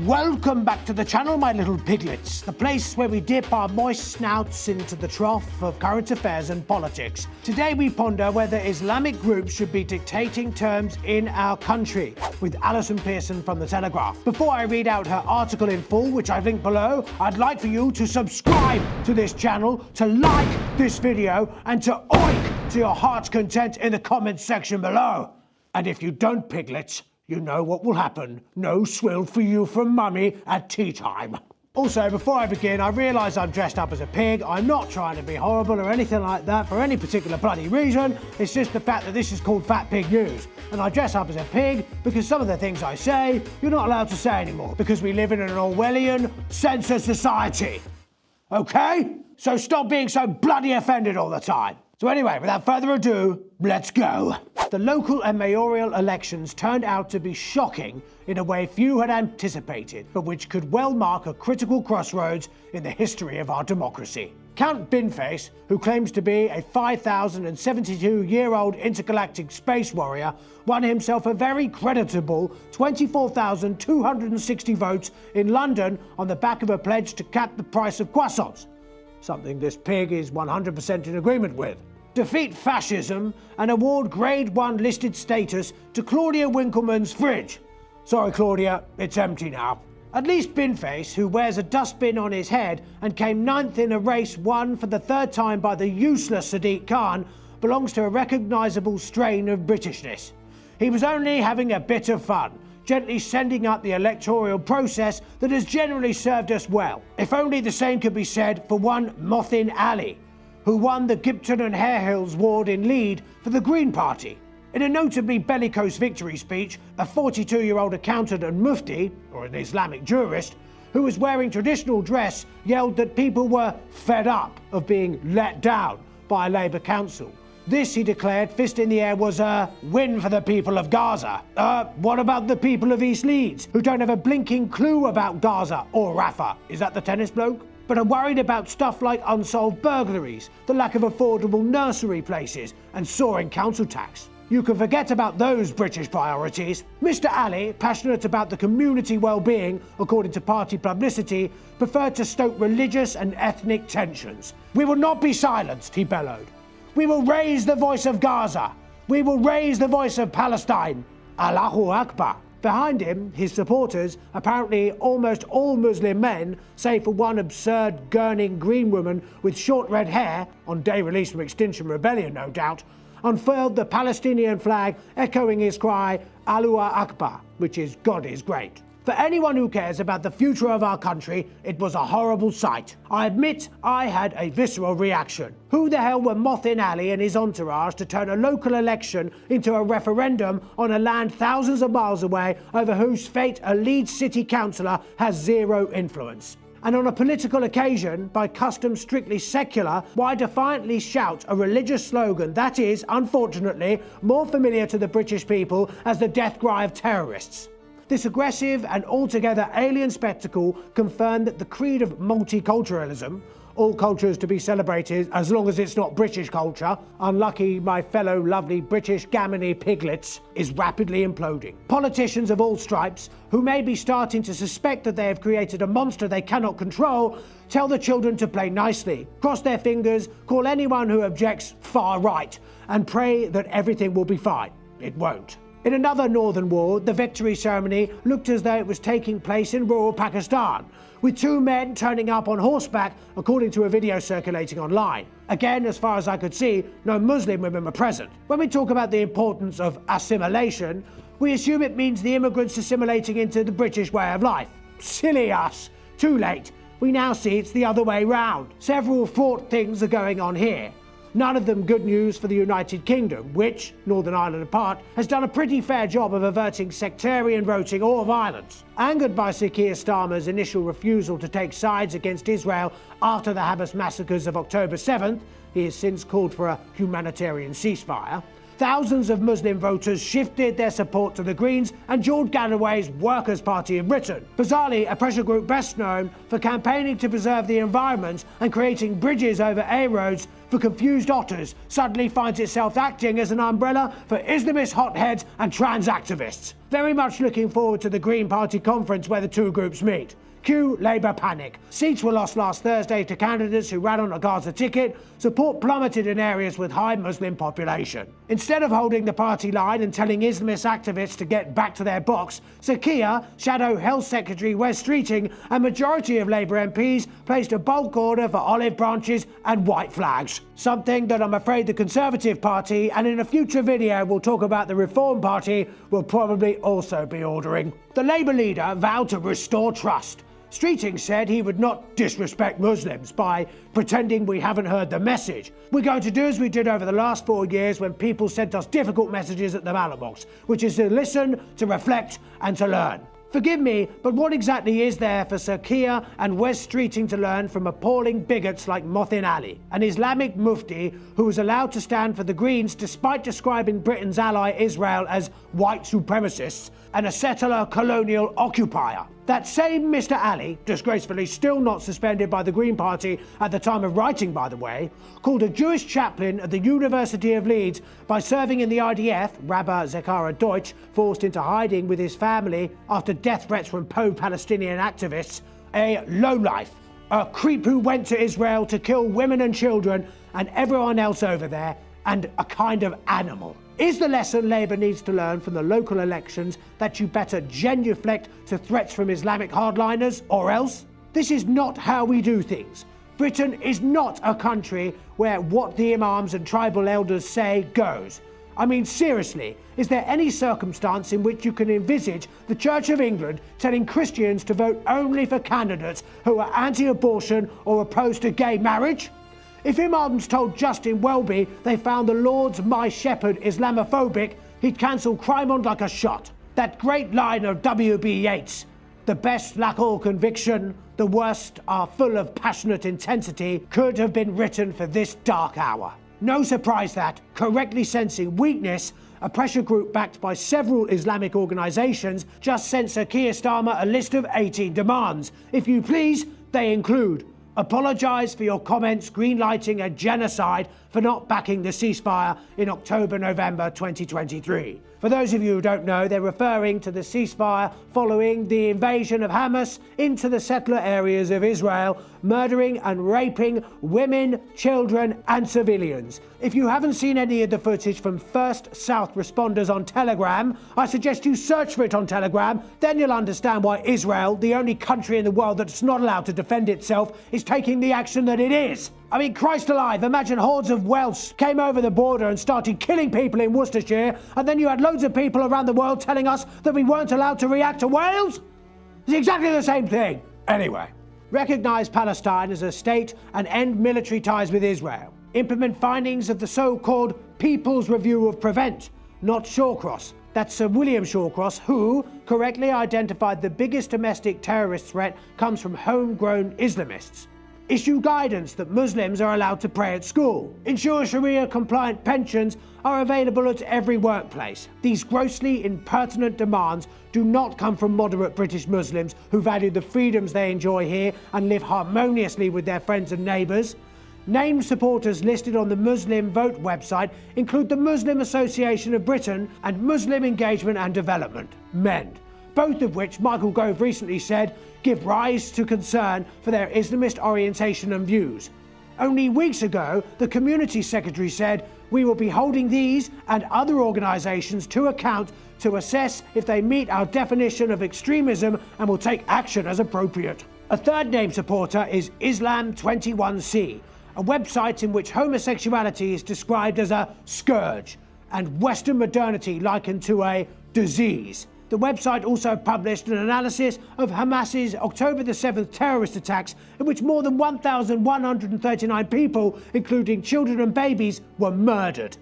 Welcome back to the channel, my little piglets, the place where we dip our moist snouts into the trough of current affairs and politics. Today we ponder whether Islamic groups should be dictating terms in our country, with Alison Pearson from The Telegraph. Before I read out her article in full, which I've linked below, I'd like for you to subscribe to this channel, to like this video, and to oink to your heart's content in the comments section below. And if you don't, piglets, you know what will happen. No swill for you from mummy at tea time. Also, before I begin, I realise I'm dressed up as a pig. I'm not trying to be horrible or anything like that for any particular bloody reason. It's just the fact that this is called Fat Pig News. And I dress up as a pig because some of the things I say, you're not allowed to say anymore, because we live in an Orwellian censored society. Okay? So stop being so bloody offended all the time. So anyway, without further ado, let's go. The local and mayoral elections turned out to be shocking in a way few had anticipated, but which could well mark a critical crossroads in the history of our democracy. Count Binface, who claims to be a 5,072-year-old intergalactic space warrior, won himself a very creditable 24,260 votes in London on the back of a pledge to cap the price of croissants. Something this pig is 100% in agreement with. Defeat fascism and award Grade 1 listed status to Claudia Winkleman's fridge. Sorry, Claudia, it's empty now. At least Binface, who wears a dustbin on his head and came 9th in a race won for the third time by the useless Sadiq Khan, belongs to a recognisable strain of Britishness. He was only having a bit of fun, gently sending up the electoral process that has generally served us well. If only the same could be said for one Mothin Ali, who won the Gipton and Harehills ward in Leeds for the Green Party. In a notably bellicose victory speech, a 42-year-old accountant and mufti, or an Islamic jurist, who was wearing traditional dress, yelled that people were fed up of being let down by a Labour council. This, he declared, fist in the air, was a win for the people of Gaza. What about the people of East Leeds, who don't have a blinking clue about Gaza or Rafah? Is that the tennis bloke? But are worried about stuff like unsolved burglaries, the lack of affordable nursery places, and soaring council tax. You can forget about those British priorities. Mr. Ali, passionate about the community well-being, according to party publicity, preferred to stoke religious and ethnic tensions. "We will not be silenced," he bellowed. "We will raise the voice of Gaza. We will raise the voice of Palestine. Allahu Akbar." Behind him, his supporters, apparently almost all Muslim men, save for one absurd gurning green woman with short red hair, on day release from Extinction Rebellion no doubt, unfurled the Palestinian flag, echoing his cry, Allahu Akbar, which is God is great. For anyone who cares about the future of our country, it was a horrible sight. I admit I had a visceral reaction. Who the hell were Mothin Ali and his entourage to turn a local election into a referendum on a land thousands of miles away over whose fate a Leeds city councillor has zero influence? And on a political occasion, by custom strictly secular, why defiantly shout a religious slogan that is, unfortunately, more familiar to the British people as the death cry of terrorists? This aggressive and altogether alien spectacle confirmed that the creed of multiculturalism, all cultures to be celebrated as long as it's not British culture, unlucky my fellow lovely British gammony piglets, is rapidly imploding. Politicians of all stripes, who may be starting to suspect that they have created a monster they cannot control, tell the children to play nicely, cross their fingers, call anyone who objects far right, and pray that everything will be fine. It won't. In another northern war, the victory ceremony looked as though it was taking place in rural Pakistan, with two men turning up on horseback, according to a video circulating online. Again, as far as I could see, no Muslim women were present. When we talk about the importance of assimilation, we assume it means the immigrants assimilating into the British way of life. Silly us. Too late. We now see it's the other way round. Several fraught things are going on here. None of them good news for the United Kingdom, which, Northern Ireland apart, has done a pretty fair job of averting sectarian voting or violence. Angered by Sir Keir Starmer's initial refusal to take sides against Israel after the Hamas massacres of October 7th, he has since called for a humanitarian ceasefire. Thousands of Muslim voters shifted their support to the Greens and George Galloway's Workers' Party of Britain. Bizarrely, a pressure group best known for campaigning to preserve the environment and creating bridges over A roads, for confused otters suddenly finds itself acting as an umbrella for Islamist hotheads and trans activists. Very much looking forward to the Green Party conference where the two groups meet. Cue Labour panic. Seats were lost last Thursday to candidates who ran on a Gaza ticket. Support plummeted in areas with high Muslim population. Instead of holding the party line and telling Islamist activists to get back to their box, Sir Keir, Shadow Health Secretary Wes Streeting and majority of Labour MPs placed a bulk order for olive branches and white flags. Something that I'm afraid the Conservative Party, and in a future video we'll talk about the Reform Party, will probably also be ordering. The Labour leader vowed to restore trust. Streeting said he would not disrespect Muslims by pretending we haven't heard the message. We're going to do as we did over the last 4 years when people sent us difficult messages at the ballot box, which is to listen, to reflect and to learn. Forgive me, but what exactly is there for Sir Keir and Wes Streeting to learn from appalling bigots like Mothin Ali, an Islamic mufti who was allowed to stand for the Greens despite describing Britain's ally Israel as white supremacists and a settler colonial occupier? That same Mr. Ali, disgracefully still not suspended by the Green Party at the time of writing by the way, called a Jewish chaplain at the University of Leeds by serving in the IDF, Rabbi Zechariah Deutsch, forced into hiding with his family after death threats from pro-Palestinian activists, a lowlife, a creep who went to Israel to kill women and children and everyone else over there, and a kind of animal. Is the lesson Labour needs to learn from the local elections that you better genuflect to threats from Islamic hardliners, or else? This is not how we do things. Britain is not a country where what the imams and tribal elders say goes. I mean, seriously, is there any circumstance in which you can envisage the Church of England telling Christians to vote only for candidates who are anti-abortion or opposed to gay marriage? If imams told Justin Welby they found the Lord's My Shepherd Islamophobic, he'd cancel Crymond like a shot. That great line of W.B. Yeats, the best lack all conviction, the worst are full of passionate intensity, could have been written for this dark hour. No surprise that, correctly sensing weakness, a pressure group backed by several Islamic organisations just sent Sir Keir Starmer a list of 18 demands. If you please, they include: apologise for your comments greenlighting a genocide for not backing the ceasefire in October-November 2023. For those of you who don't know, they're referring to the ceasefire following the invasion of Hamas into the settler areas of Israel, murdering and raping women, children and civilians. If you haven't seen any of the footage from First South responders on Telegram, I suggest you search for it on Telegram, then you'll understand why Israel, the only country in the world that's not allowed to defend itself, is taking the action that it is. I mean, Christ alive, imagine hordes of Welsh came over the border and started killing people in Worcestershire, and then you had loads of people around the world telling us that we weren't allowed to react to Wales? It's exactly the same thing. Anyway, recognise Palestine as a state and end military ties with Israel. Implement findings of the so-called People's Review of Prevent, not Shawcross. That's Sir William Shawcross, who correctly identified the biggest domestic terrorist threat comes from homegrown Islamists. Issue guidance that Muslims are allowed to pray at school. Ensure Sharia-compliant pensions are available at every workplace. These grossly impertinent demands do not come from moderate British Muslims who value the freedoms they enjoy here and live harmoniously with their friends and neighbours. Named supporters listed on the Muslim Vote website include the Muslim Association of Britain and Muslim Engagement and Development, MEND, both of which Michael Gove recently said give rise to concern for their Islamist orientation and views. Only weeks ago, the Community Secretary said, "We will be holding these and other organisations to account to assess if they meet our definition of extremism and will take action as appropriate." A third named supporter is Islam21C, a website in which homosexuality is described as a scourge and Western modernity likened to a disease. The website also published an analysis of Hamas's October the 7th terrorist attacks in which more than 1,139 people, including children and babies, were murdered,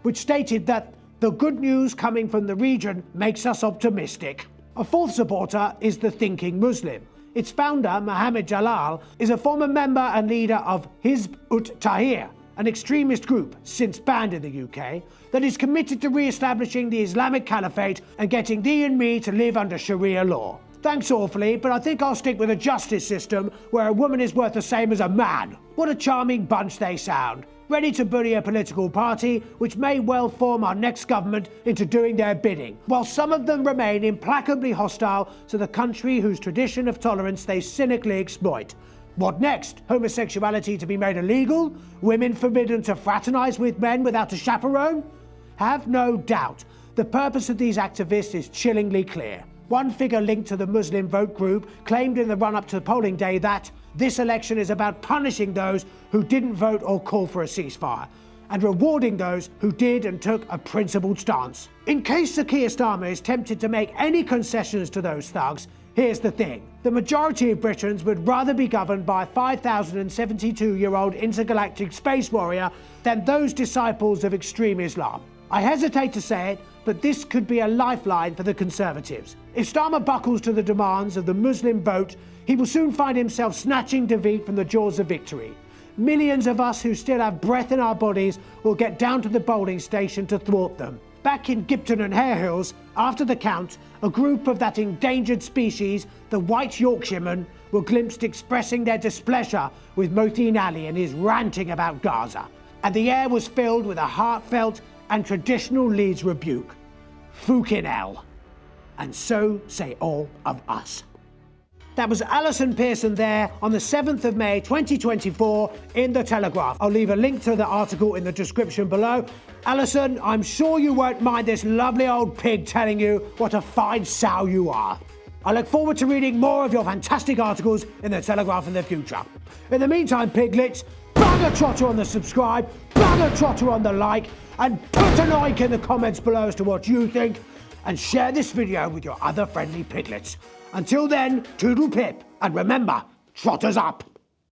which stated that the good news coming from the region makes us optimistic. A fourth supporter is the Thinking Muslim. Its founder, Mohammed Jalal, is a former member and leader of Hizb ut-Tahrir, an extremist group, since banned in the UK, that is committed to re-establishing the Islamic Caliphate and getting thee and me to live under Sharia law. Thanks awfully, but I think I'll stick with a justice system where a woman is worth the same as a man. What a charming bunch they sound. ready to bully a political party which may well form our next government into doing their bidding, while some of them remain implacably hostile to the country whose tradition of tolerance they cynically exploit. What next? Homosexuality to be made illegal? Women forbidden to fraternize with men without a chaperone? Have no doubt, the purpose of these activists is chillingly clear. One figure linked to the Muslim Vote Group claimed in the run-up to polling day that this election is about punishing those who didn't vote or call for a ceasefire, and rewarding those who did and took a principled stance. In case Sir Keir Starmer is tempted to make any concessions to those thugs, here's the thing. The majority of Britons would rather be governed by a 5,072-year-old intergalactic space warrior than those disciples of extreme Islam. I hesitate to say it, but this could be a lifeline for the Conservatives. If Starmer buckles to the demands of the Muslim vote, he will soon find himself snatching defeat from the jaws of victory. Millions of us who still have breath in our bodies will get down to the polling station to thwart them. Back in Gipton and Hare Hills, after the count, a group of that endangered species, the White Yorkshiremen, were glimpsed expressing their displeasure with Mothin Ali and his ranting about Gaza. And the air was filled with a heartfelt and traditional Leeds rebuke. Fucking hell. And so say all of us. That was Alison Pearson there on the 7th of May 2024 in The Telegraph. I'll leave a link to the article in the description below. Alison, I'm sure you won't mind this lovely old pig telling you what a fine sow you are. I look forward to reading more of your fantastic articles in The Telegraph in the future. In the meantime, piglets, bang a trotter on the subscribe, bang a trotter on the like, and put a like in the comments below as to what you think, and share this video with your other friendly piglets. Until then, toodle pip, and remember, trotters up!